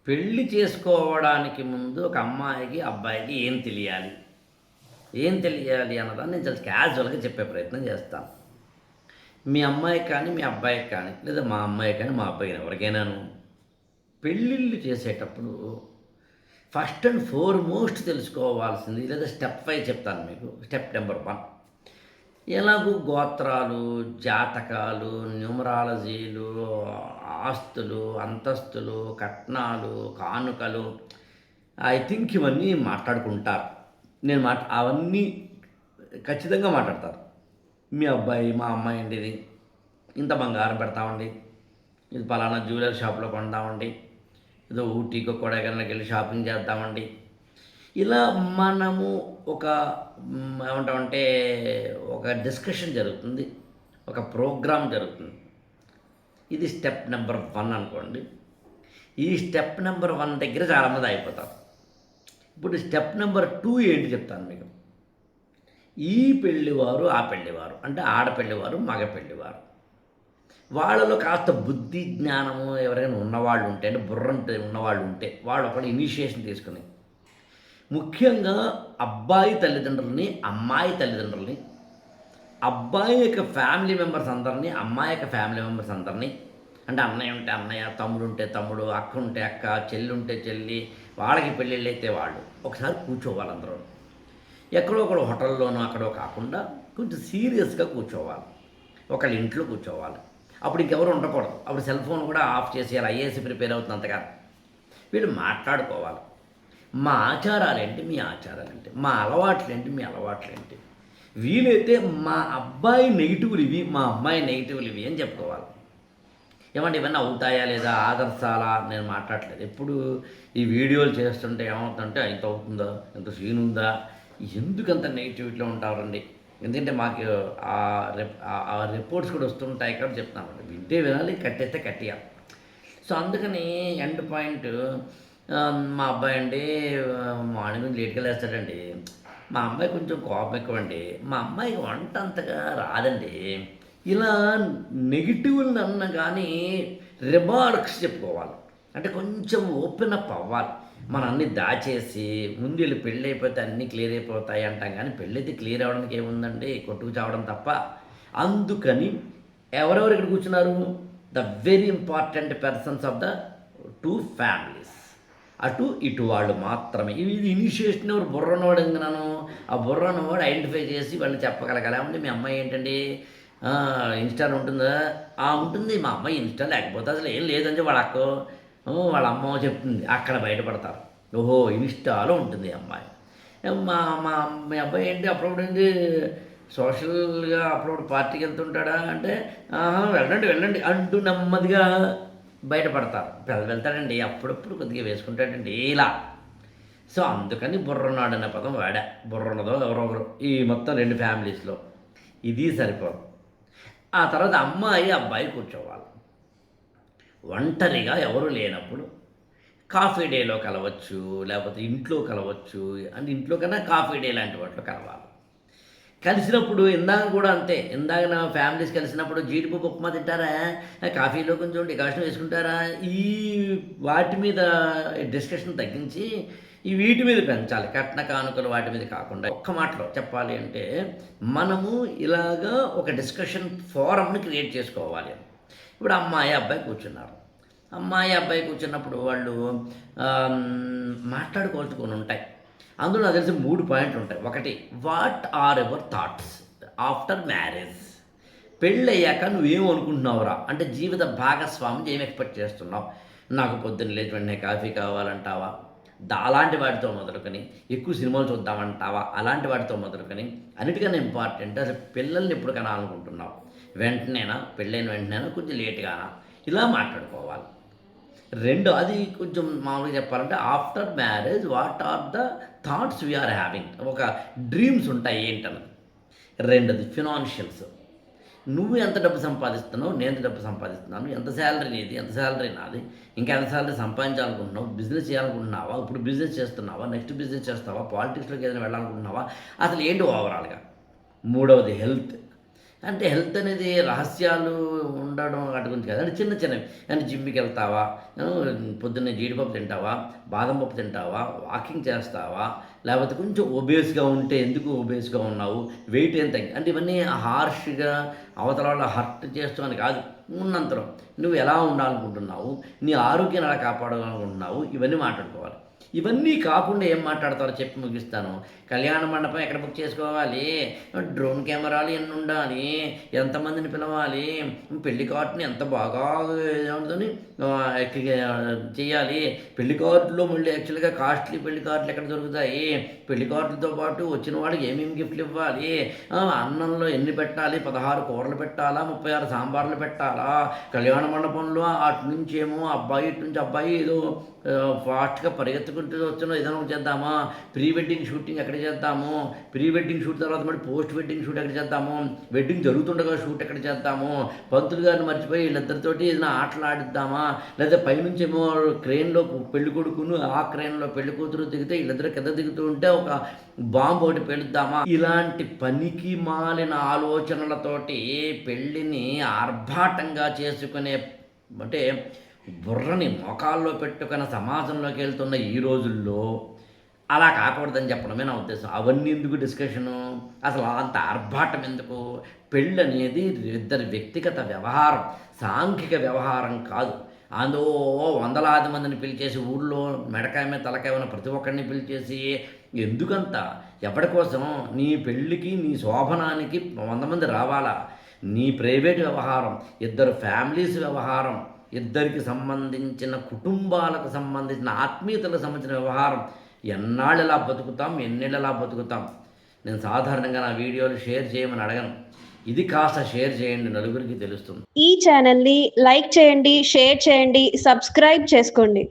పెళ్లి చేసుకోవడానికి ముందు ఒక అమ్మాయికి, అబ్బాయికి ఏం తెలియాలి అన్నదాన్ని నేను చాలా క్యాజువల్‌గా చెప్పే ప్రయత్నం చేస్తాను. మీ అమ్మాయికి కానీ, మీ అబ్బాయికి కానీ, లేదా మా అమ్మాయికి కానీ, మా అబ్బాయికి కానీ ఎవరికైనాను పెళ్ళిళ్ళు చేసేటప్పుడు ఫస్ట్ అండ్ ఫోర్‌మోస్ట్ తెలుసుకోవాల్సింది లేదా స్టెప్ వైస్ చెప్తాను మీకు. స్టెప్ నంబర్ 1 ఎలాగూ గోత్రాలు, జాతకాలు, న్యూమరాలజీలు, ఆస్తులు, అంతస్తులు, కట్నాలు, కానుకలు ఐ థింక్ ఇవన్నీ మాట్లాడుకుంటారు. అవన్నీ ఖచ్చితంగా మాట్లాడతారు. మీ అబ్బాయి, మా అమ్మాయి అండి ఇది. ఇంత బంగారం పెడతామండి. ఇది పలానా జ్యువెలరీ షాప్‌లో కొంటామండి. ఏదో ఊటీకో, కొడైకెనాల్‌కి వెళ్ళి షాపింగ్ చేద్దామండి. ఇలా మనము ఒక ఏమంటామంటే ఒక డిస్కషన్ జరుగుతుంది. ఒక ప్రోగ్రామ్ జరుగుతుంది. ఇది స్టెప్ నెంబర్ 1 అనుకోండి. ఈ స్టెప్ నెంబర్ 1 దగ్గర చాలామంది అయిపోతారు. ఇప్పుడు స్టెప్ నెంబర్ 2 ఏంటి చెప్తాను మీకు. ఈ పెళ్ళివారు, ఆ పెళ్ళివారు అంటే ఆడపెళ్ళివారు, మగ పెళ్ళివారు వాళ్ళలో కాస్త బుద్ధి జ్ఞానము ఎవరైనా ఉన్నవాళ్ళు ఉంటే అంటే బుర్ర ఉన్నవాళ్ళు ఉంటే వాళ్ళు ఒకళ్ళు ఇనిషియేషన్ తీసుకుని ముఖ్యంగా అబ్బాయి తల్లిదండ్రులని, అమ్మాయి తల్లిదండ్రులని, అబ్బాయి యొక్క ఫ్యామిలీ మెంబర్స్ అందరినీ, అమ్మాయి యొక్క ఫ్యామిలీ మెంబర్స్ అందరినీ అంటే అన్నయ్య ఉంటే అన్నయ్య, తమ్ముడు ఉంటే తమ్ముడు, అక్క ఉంటే అక్క, చెల్లి ఉంటే చెల్లి, వాళ్ళకి పెళ్ళిళ్ళు అయితే వాళ్ళు ఒకసారి కూర్చోవాలి అందరూ. ఎక్కడో ఒకడు హోటల్లోనో అక్కడో కాకుండా కొంచెం సీరియస్గా కూర్చోవాలి. ఒకళ్ళ ఇంట్లో కూర్చోవాలి. అప్పుడు ఇంకెవరు ఉండకూడదు. అప్పుడు సెల్ ఫోన్ కూడా ఆఫ్ చేసేయాలి. ఐఏఎస్ ప్రిపేర్ అవుతుంది అంతగా. వీళ్ళు మాట్లాడుకోవాలి. మా ఆచారాలేంటి, మీ ఆచారాలేంటి, మా అలవాట్లేంటి, మీ అలవాట్లేంటి, వీలైతే మా అబ్బాయి నెగిటివ్లు ఇవి, మా అమ్మాయి నెగిటివ్లు ఇవి అని చెప్పుకోవాలి. ఏమంటే ఇవన్నీ అవుతాయా లేదా ఆదర్శాలా నేను మాట్లాడలేదు. ఎప్పుడు ఈ వీడియోలు చేస్తుంటే ఏమవుతుందంటే ఇంత అవుతుందా, ఎంత సీన్ ఉందా, ఎందుకంత నెగిటివిటీలో ఉంటారండి. ఎందుకంటే మాకు ఆ రిపోర్ట్స్ కూడా వస్తుంటాయి కాబట్టి చెప్తున్నాను. వింటే వినాలి, కట్టేస్తే కట్టేయాలి. సో అందుకని ఎండ్ పాయింట్ మా అబ్బాయి అండి మార్నింగ్ లేట్గా లేస్తాడండి. మా అమ్మాయి కొంచెం కోపం ఎక్కువండి. మా అమ్మాయికి వంట అంతగా రాదండి. ఇలా నెగిటివ్ని అన్న కానీ రిమార్క్స్ చెప్పుకోవాలి. అంటే కొంచెం ఓపెన్ అప్ అవ్వాలి. మనం అన్నీ దాచేసి ముందు వీళ్ళు పెళ్ళి అయిపోతే అన్నీ క్లియర్ అయిపోతాయి అంటాం కానీ పెళ్ళైతే క్లియర్ అవ్వడానికి ఏముందండి, కొట్టుకు చావడం తప్ప. అందుకని ఎవరెవరు ఇక్కడ కూర్చున్నారు, the very important persons of the 2 families, అటు ఇటు వాళ్ళు మాత్రమే. ఇది ఇనిషియేషన్ ఎవరు బుర్రనవాడు ఎందుకున్నాను, ఆ బుర్రనవాడు ఐడెంటిఫై చేసి వాళ్ళు చెప్పగలగాలి. ఏమంటే మీ అమ్మాయి ఏంటండి ఇన్స్టాలో ఉంటుందా, ఉంటుంది. మా అమ్మాయి ఇన్స్టా లేకపోతే అసలు ఏం లేదని వాళ్ళ అక్క వాళ్ళ అమ్మ చెప్తుంది. అక్కడ బయటపడతారు. ఓహో ఇన్స్టాలో ఉంటుంది అమ్మాయి. మా మా మీ అబ్బాయి ఏంటి అప్పుడప్పుడు ఏంటి సోషల్గా అప్పుడప్పుడు పార్టీకి వెళ్తుంటాడా అంటే వెళ్ళండి వెళ్ళండి అంటూ నెమ్మదిగా బయటపడతారు. వెళ్తాడండి అప్పుడప్పుడు కొద్దిగా వేసుకుంటాడండి ఇలా. సో అందుకని బుర్రన్నాడు అనే పదం వాడా. బుర్రన్నదో ఎవరొకరు ఈ మొత్తం 2 ఫ్యామిలీస్లో ఇది సరిపోదు. ఆ తర్వాత అమ్మాయి అబ్బాయి కూర్చోవాలి. ఒంటరిగా ఎవరు లేనప్పుడు కాఫీ డేలో కలవచ్చు, లేకపోతే ఇంట్లో కలవచ్చు. అంటే ఇంట్లో కన్నా కాఫీ డే లాంటి వాటిలో కలవాలి. కలిసినప్పుడు ఇందాక కూడా అంతే. ఇందాక నా ఫ్యామిలీస్ కలిసినప్పుడు జీడిపప్పు ఉప్మా తింటారా, కాఫీలో కొంచెం డికాషన్ వేసుకుంటారా, ఈ వాటి మీద డిస్కషన్ తగ్గించి ఈ వీటి మీద పెంచాలి. కట్న కానుకలు వాటి మీద కాకుండా ఒక్క మాటలో చెప్పాలి అంటే మనము ఇలాగా ఒక డిస్కషన్ ఫోరంని క్రియేట్ చేసుకోవాలి. ఇప్పుడు అమ్మాయి అబ్బాయి కూర్చున్నారు. అమ్మాయి అబ్బాయి కూర్చున్నప్పుడు వాళ్ళు మాట్లాడుకోవాల్సుకొని ఉంటాయి. అందులో నాకు తెలిసి 3 పాయింట్లు ఉంటాయి. ఒకటి, what are your thoughts after marriage. పెళ్ళయ్యాక నువ్వేం అనుకుంటున్నావురా, అంటే జీవిత భాగస్వామిని ఏం ఎక్స్పెక్ట్ చేస్తున్నావు. నాకు పొద్దున్న లేచి వెంటనే కాఫీ కావాలంటావా, అలాంటి వాటితో మొదలుకొని ఎక్కువ సినిమాలు చూద్దామంటావా, అలాంటి వాటితో మొదలుకొని అన్నిటికన్నా ఇంపార్టెంట్ అసలు పిల్లల్ని ఎప్పుడు కనాలనుకుంటున్నావు, వెంటనేనా, పెళ్ళైన వెంటనేనా, కొంచెం లేట్గానా, ఇలా మాట్లాడుకోవాలి. 2 అది కొంచెం మామూలుగా చెప్పాలంటే after marriage what are the thoughts we're having, ఒక డ్రీమ్స్ ఉంటాయి ఏంటన్నది. 2ది ఫినాన్షియల్స్. నువ్వు ఎంత డబ్బు సంపాదిస్తున్నావు, నేను ఎంత డబ్బు సంపాదిస్తున్నాను, ఎంత శాలరీ నీది, ఎంత శాలరీ నాది, ఇంకా ఎంత శాలరీ సంపాదించాలనుకుంటున్నావు, బిజినెస్ చేయాలనుకుంటున్నావా, ఇప్పుడు బిజినెస్ చేస్తున్నావా, నెక్స్ట్ బిజినెస్ చేస్తావా, పాలిటిక్స్లోకి ఏదైనా వెళ్ళాలనుకుంటున్నావా, అసలు ఏంటి ఓవరాల్గా. 3వది హెల్త్. అంటే హెల్త్ అనేది రహస్యాలు ఉండడం వాటి గురించి కాదు. అంటే చిన్న చిన్నవి. అంటే జిమ్‌కి వెళ్తావా? పొద్దున్నే జీడిపప్పు తింటావా? బాదం పప్పు తింటావా? వాకింగ్ చేస్తావా? లేకపోతే కొంచెం ఒబేస్‌గా ఉంటే ఎందుకు ఒబేస్‌గా ఉన్నావు? వెయిట్ ఏం తగ్గి అంటే ఇవన్నీ హార్ష్‌గా అవతల వాళ్ళ హర్ట్ చేస్తూ అని కాదు. ఉన్నంతలో నువ్వు ఎలా ఉండాలనుకుంటున్నావు? నీ ఆరోగ్యాన్ని ఎలా కాపాడాలనుకుంటున్నావు? ఇవన్నీ మాట్లాడుకోవాలి. ఇవన్నీ కాకుండా ఏం మాట్లాడతారో చెప్పి ముగిస్తాను. కళ్యాణ మండపం ఎక్కడ బుక్ చేసుకోవాలి? డ్రోన్ కెమెరాలు ఎన్నుండాలి? ఎంతమందిని పిలవాలి? పెళ్లి కార్డ్‌ని ఎంత బాగా ఏమంటదని చేయాలి? పెళ్లి కార్డ్‌లో మళ్ళీ యాక్చువల్‌గా కాస్ట్‌లీ పెళ్లి కార్డ్‌లు ఎక్కడ దొరుకుతాయి? పెళ్లి కార్డులతో పాటు వచ్చిన వాడికి ఏమేమి గిఫ్ట్‌లు ఇవ్వాలి? అన్నంలో ఎన్ని పెట్టాలి? 16 కూరలు పెట్టాలా? 36 సాంబార్లు పెట్టాలా? కళ్యాణ మండపంలో అటు నుంచేమో అబ్బాయి, ఇటు నుంచి అబ్బాయి ఏదో ఫాస్ట్‌గా పరిగెత్తుకుంటూ వస్తున్నాం ఏదైనా ఒకటి చేద్దామా? ప్రీ వెడ్డింగ్ షూటింగ్ ఎక్కడ చేద్దాము? ప్రీ వెడ్డింగ్ షూట్ తర్వాత మళ్ళీ పోస్ట్ వెడ్డింగ్ షూట్ ఎక్కడ చేద్దాము? వెడ్డింగ్ జరుగుతుండగా షూట్ ఎక్కడ చేద్దాము? పంతులు గారిని మర్చిపోయి వీళ్ళిద్దరితోటి ఏదైనా ఆటలు ఆడిద్దామా? లేదా పైనుంచేమో క్రేన్‌లో పెళ్ళికొడుకును, ఆ క్రేన్‌లో పెళ్ళికూతురు దిగితే వీళ్ళిద్దరు కింద దిగుతూ ఉంటే ఒక బాంబు ఒకటి పేలుద్దామా? ఇలాంటి పనికి మాలిన ఆలోచనలతోటి పెళ్ళిని ఆర్భాటంగా చేసుకునే అంటే బుర్రని మోకాల్లో పెట్టుకున్న సమాజంలోకి వెళ్తున్న ఈ రోజుల్లో అలా కాకూడదని చెప్పడమే నా ఉద్దేశం. అవన్నీ ఎందుకు డిస్కషను? అసలు అంత ఆర్భాటం ఎందుకు? పెళ్ళి అనేది ఇద్దరి వ్యక్తిగత వ్యవహారం, సాంఘిక వ్యవహారం కాదు. అందో వందలాది మందిని పిలిచేసి ఊళ్ళో మెడకాయ మీద తలకాయ ఉన్న ప్రతి ఒక్కరిని పిలిచేసి ఎందుకంత? ఎవరి కోసం? నీ పెళ్ళికి నీ శోభనానికి 100 మంది రావాలా? నీ ప్రైవేట్ వ్యవహారం, ఇద్దరు ఫ్యామిలీస్ వ్యవహారం, ఇద్దరికి సంబంధించిన కుటుంబాలకు సంబంధించిన ఆత్మీయతలకు సంబంధించిన వ్యవహారం. ఎన్నాళ్ళు ఇలా బతుకుతాం, ఎన్నేళ్ళు ఇలా బతుకుతాం? నేను సాధారణంగా నా వీడియోలు షేర్ చేయమని అడగను. ఇది కాస్త షేర్ చేయండి, నలుగురికి తెలుస్తుంది. ఈ ఛానల్ని లైక్ చేయండి, షేర్ చేయండి, సబ్స్క్రైబ్ చేసుకోండి.